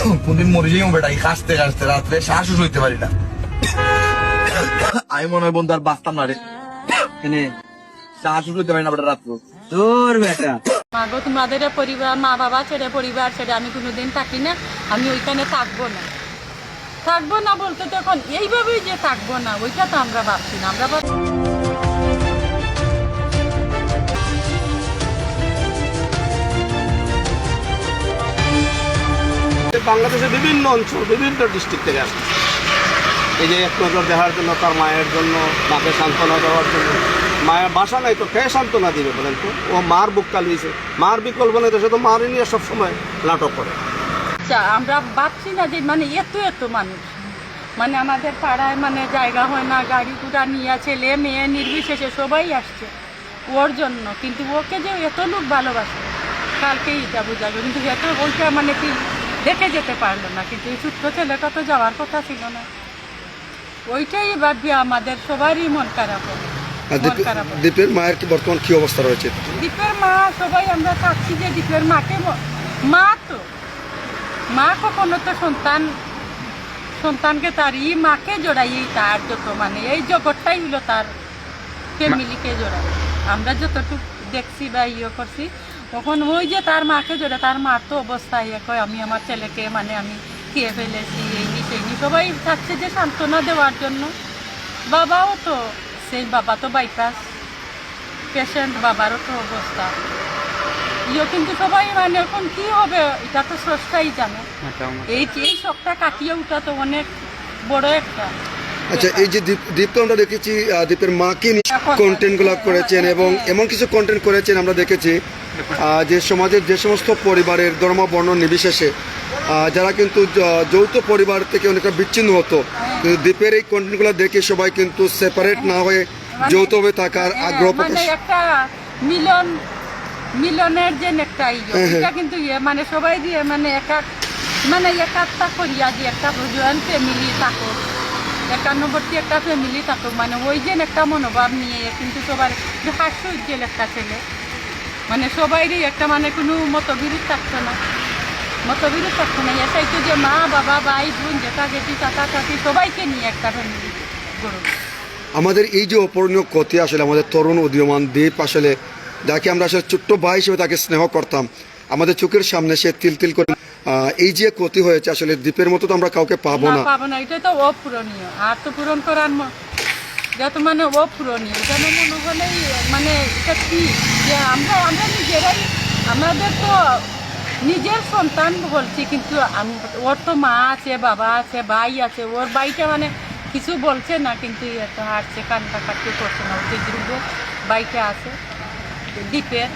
কোনদিন মরে যাই বেটা, কাশতে কাশতে রাত্রে শ্বাসও সইতে পারি না। আমি মনে হয় বন্ধু আর বাঁচতাম না রে, এনে শ্বাসও সইতে পারি না বেটা রাত্র। তোর বেটা মাগো তোমাদের পরিবার, মা বাবা ছেড়ে পরিবার ছেড়ে আমি কোনোদিন থাকি না, আমি ওইখানে থাকবো না। থাকবো না বলতে তো এখন এইভাবেই যে থাকবো না, ওইটা তো আমরা ভাবছি না। আমরা বাংলাদেশের বিভিন্ন অঞ্চল, বিভিন্ন ডিস্ট্রিক্ট থেকে আসছে এই যে এক নজর দেখার জন্য, তার মায়ের জন্য, মাকে সান্ত্বনা দেওয়ার জন্য। মায়ের বাসা নাই তো কে সান্ত্বনা দিবে বলেন তো? ও মার বুক কালিয়েছে, মার বিকল্প নেই তো সে তো মারে নিয়ে সবসময় নাটক করে। আমরা ভাবছি না যে মানে এত এত মানুষ, মানে আমাদের পাড়ায় মানে জায়গা হয় না, গাড়ি ঘোড়া নিয়ে ছেলে মেয়ে নির্বিশেষে সবাই আসছে ওর জন্য। কিন্তু ওকে যে এত লোক ভালোবাসে কালকেই এটা বোঝাবে, কিন্তু এত ওইটা মানে কি দেখে যেতে পারলো না। কিন্তু এই ছোট্ট ছেলেটা তো যাওয়ার কথা ছিল না, ওইটাই ভাবি আমাদের সবারই মন খারাপ হবে। দীপের মায়ের কি বর্তমান কি অবস্থা রয়েছে? দীপের মা সবাই আমরা থাকছি যে দীপের মাকে, মা তো মা কখনো তো সন্তানকে তার মাকে জোড়াই, তার যত মানে এই জগৎটাই হলো তার ফ্যামিলিকে জোড়াই। আমরা যতটুকু দেখছি বা করছি তখন ওই যে তার মাকে জোড়া, তার মার তো অবস্থায় কয় আমি আমার ছেলেকে মানে আমি খেয়ে ফেলেছি, এই নি সেই নি। সবাই চাচ্ছে যে সান্ত্বনা দেওয়ার জন্য। বাবাও তো সেই, বাবা তো বাইপাস পেশেন্ট, বাবারও তো অবস্থা কিন্তু সবাই মানে এখন কি হবে এটা তো স্রষ্টাই জানে। এই শখটা কাটিয়ে ওঠা তো অনেক বড় একটা। আচ্ছা, এই যে দীপকে আমরা দেখেছি দীপের মাকে কন্টেন্ট গুলো করেছেন এবং এমন কিছু কন্টেন্ট করেছেন আমরা দেখেছি যে সমাজের যে সমস্ত পরিবারের ধর্ম বর্ণ নির্বিশেষে যারা কিন্তু যৌথ পরিবার থেকে অনেকটা বিচ্ছিন্ন হতো, দীপের এই কন্টেন্ট গুলো দেখে সবাই কিন্তু সেপারেট না হয়ে যৌথভাবে থাকার আগ্রহ প্রকাশ, একটা মিলনের যে একটা এটা কিন্তু মানে সবাই দিয়ে মানে একাত্তা করিয়া যে একটা জয়েন্ট ফ্যামিলি থাকো, একান্নবর্তী একটা ফ্যামিলি থাকো, মানে ওই যে একটা মনোভাব নিয়ে কিন্তু সবার হাস্য উজ্জ্বল একটা ছেলে, মানে সবাইরই একটা মানে কোনো মতবিরোধ থাকতো না, এটাই তো যে মা বাবা ভাই বোন জেঠা জেঠি চাচা চাচি সবাইকে নিয়ে একটা ফ্যামিলি গড়ো। আমাদের এই যে অপূরণীয় ক্ষতি আসলে আমাদের তরুণ উদীয়মান দীপ আসলে যাকে আমরা আসলে ছোট্ট ভাই হিসেবে তাকে স্নেহ করতাম, আমাদের চোখের সামনে সে তিল তিল করে এই যে ক্ষতি হয়েছে আসলে দীপের মতো তো আমরা কাউকে পাবো না। এটা তো অপূরণীয়, আর তো পূরণ করার যত মানে অপূরণীয়, এটা মনে হলেই মানে এটা কি যে আমরা নিজেরাই, আমাদের তো নিজের সন্তান বলছি, কিন্তু ওর তো মা আছে, বাবা আছে, ভাই আছে, ওর ভাইটা মানে কিছু বলছে না, কিন্তু এত হাঁটছে কান্নাকাটি করছে না, ওর ধ্রুব বাইটা আছে দ্বীপের,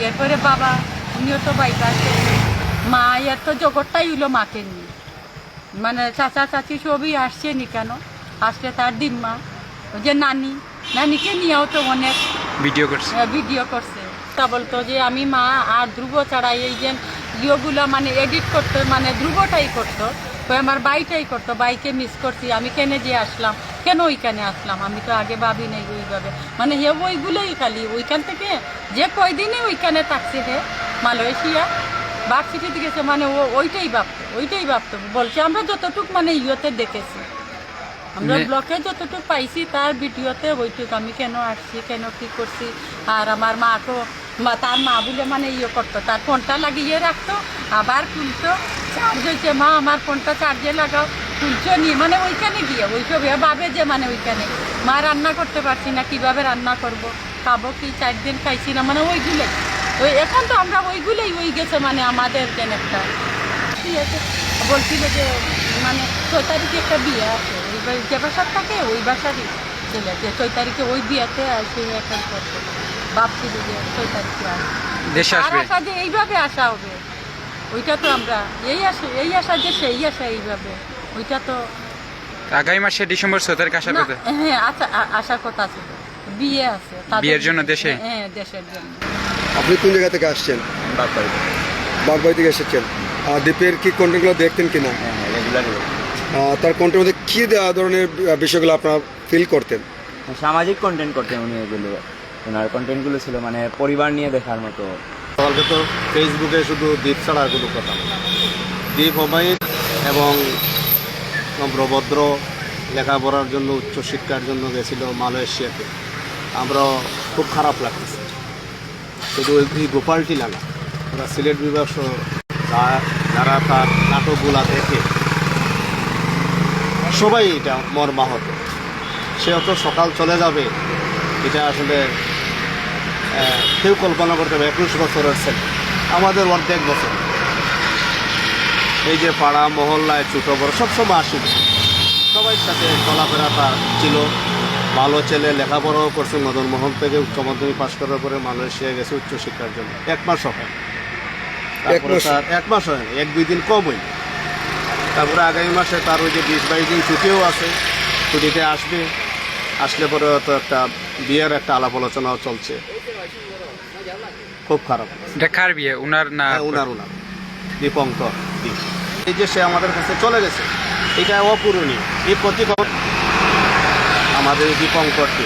এরপরে বাবা উনিও তো বাইটা আছে, মা এর তো জগৎটাই হইলো মাকে নিয়ে, মানে চাচা চাচি সবই আসছে নি কেন, আসলে তার দিম্মা ওই যে নানিকে নিয়েও তো অনেক ভিডিও করছে। তা বলতো যে আমি মা আর ধ্রুব ছাড়া এই যে ইয়েগুলো মানে এডিট করতো, মানে ধ্রুবটাই করতো, তো আমার বাইটাই করতো, বাইকে মিস করছি, আমি কেন যে আসলাম, কেন ওইখানে আসলাম, আমি তো আগে ভাবি নাই ওইভাবে, মানে হে ওইগুলোই খালি ওইখান থেকে যে কয়দিনই ওইখানে থাকছে হে মালয়েশিয়া ভার্সিটিতে গেছে, মানে ওইটাই ভাবতো বলছে। আমরা যতটুকু মানে ইয়েতে দেখেছি, আমরা ব্লকে যতটুকু পাইছি তার ভিডিওতে ওইটুকু, আমি কেন আসছি, কেন কি করছি। আর আমার মাকেও তার মা বলে মানে করতো, তার ফোনটা লাগিয়ে রাখতো, আবার খুলতো, চার্জ হয়েছে মা আমার ফোনটা চার্জে লাগাও, খুলছো নি, মানে ওইখানে গিয়ে ওইসব ভাবে যে মানে ওইখানে মা রান্না করতে পারছি না, কিভাবে রান্না করব, খাবো কি, 4 দিন খাইছি না, মানে ওইগুলোই এখন তো আমরা ওইগুলোই গেছে, মানে আমাদের যেন একটা বলছিল যে মানে 6 তারিখে একটা বিয়ে আছে, ওই যে বাসার থাকে ওই বাসারই ছেলে, যে 6 তারিখে ওই বিয়েতে আসে এখন করতে ভাবছিল যে 6 তারিখে আসা, যে এইভাবে আসা হবে, ওইটা তো আমরা এই আসা যে সেই আসা এইভাবে, ওইটা তো আগামী মাসে ডিসেম্বর 6 তারিখ আসার কথা। হ্যাঁ আচ্ছা, আসার কথা আছে, বিয়ে আছে বিয়ের জন্য দেশে। হ্যাঁ দেশের জন্য। আপনি কোন জায়গা থেকে আসছেন? বাগবাড়ি থেকে এসেছেন। দীপের কি কন্টেন্টগুলো দেখতেন কিনা? তার কন্টেন্টের মধ্যে কি ধরনের বিষয়গুলো আপনারা ফিল করতেন? সামাজিক কন্টেন্ট করতেন উনি, এগুলো ওনার কন্টেন্টগুলো ছিল মানে পরিবার নিয়ে দেখার মতো। কালকে তো ফেসবুকে শুধু দীপ ছাড়া আর কোনো কথা না, দীপ অমায়িক এবং নম্রভদ্র, লেখাপড়ার জন্য উচ্চশিক্ষার জন্য গেছিল মালয়েশিয়াতে। আমরা খুব খারাপ লাগতেছে। শুধু এই গোপাল টিলা না, ওরা সিলেট বিভাগ সহ যারা তার নাটকগুলা দেখে সবাই এটা মর্মাহত। সে অত সকাল চলে যাবে এটা আসলে কেউ কল্পনা করতে হবে। 21 বছরের ছেলে, আমাদের অর্ধেক বছর। এই যে পাড়া মহল্লায় ছোটো বড় সবসময় আসিল, সবাই সাথে চলাফেরা তার ছিল। ভালো ছেলে, লেখাপড়াও করছে। মদনমোহন থেকে উচ্চ মাধ্যমিক পাশ করার পরে মালয়েশিয়া গেছে উচ্চশিক্ষার জন্য। 1 মাস হয়, তারপরে তার 1 মাস হয় না, 1-2 দিন কম হইল। তারপরে আগামী মাসে তার ওই যে 20-22 দিন ছুটিও আছে, ছুটিতে আসবে। আসলে পরে তো একটা বিয়ের একটা আলাপ আলোচনাও চলছে। খুব খারাপ। এটা কার বিয়ে, উনার না? উনার দীপঙ্কর। এই যে সে আমাদের কাছে চলে গেছে, এটা অপূরণীয়। এই প্রতিকূল আমাদের দীপঙ্করটি।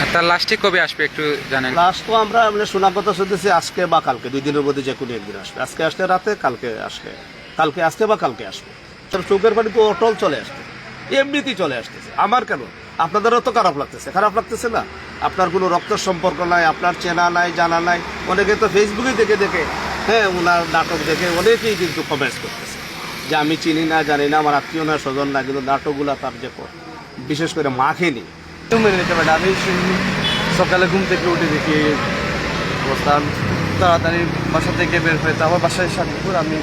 আর তার লাস্টে কবে আসবে একটু জানেন? লাস্ট তো আমরা শোনার কথা শুনতেছি আজকে বা কালকে, 2 দিনের মধ্যে যে কোনো একদিন আসবে। আজকে আসলে রাতে, কালকে আসলে কালকে আসতে বা কালকে আসবে। তার চোখের পানি তো অটল চলে আসছে, এমনিতেই চলে আসতেছে। আমার কেন, আপনাদেরও তো খারাপ লাগতেছে। খারাপ লাগতেছে না? আপনার কোনো রক্তের সম্পর্ক নাই, আপনার চেনা নাই, জানা নাই। অনেকে তো ফেসবুকে দেখে দেখে, হ্যাঁ, ওনার নাটক দেখে অনেকেই কিন্তু কমেন্টস করতেছে যে আমি চিনি না, জানি না, আমার আত্মীয় না, স্বজন না, কিন্তু নাটকগুলো তার যে বিশেষ করে মাখেনি। মেনে নিতে পারি। আমি সকালে ঘুম থেকে উঠে দেখি অবস্থা, আমি তাড়াতাড়ি বাসা থেকে বের হয়ে, তো আমার বাসায় শান্তিপুর, আমি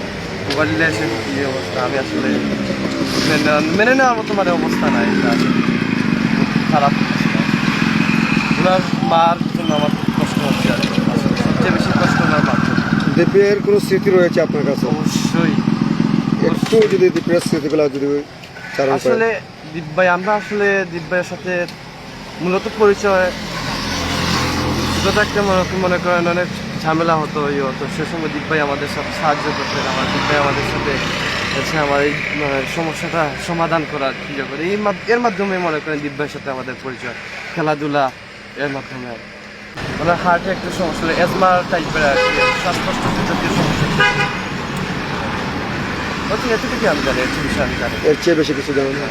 মোবাইলে এসে এই অবস্থা। আমি আসলে মেনে নেওয়ার মতো মানে অবস্থা নাই। এটা আসলে খুব খারাপ। ওনার মার জন্য আমার খুব কষ্ট হচ্ছে। আর আসলে সবচেয়ে বেশি কষ্ট ওনার মার জন্য। দীপের কোনো স্মৃতি রয়েছে আপনার কাছে? অবশ্যই। একটু যদি দীপের স্মৃতিগুলো যদি চারণ করেন। আসলে দীপ ভাই, আমরা আসলে দীপ ভাইয়ের সাথে মূলত পরিচয় ছোটো থাকতে মনে করেন অনেক ঝামেলা হতো, হতো। সে সময় দীপ ভাই আমাদের সাথে সাহায্য করতেন। আমার দীপ ভাই আমাদের সাথে হচ্ছে আমার এই সমস্যাটা সমাধান করার ইয়ে করে। এর মাধ্যমে মনে করেন দীপ ভাইয়ের সাথে আমাদের পরিচয়, খেলাধুলা এর মাধ্যমে। ওনার হার্টে একটু সমস্যা, এজমা টাইপের আর কি, শ্বাসকষ্ট জাতীয় সমস্যা ছিল। এতটুকু আমি জানি, এর বিষয়ে আমি জানি। এর চেয়ে বেশি কিছু জানেন না?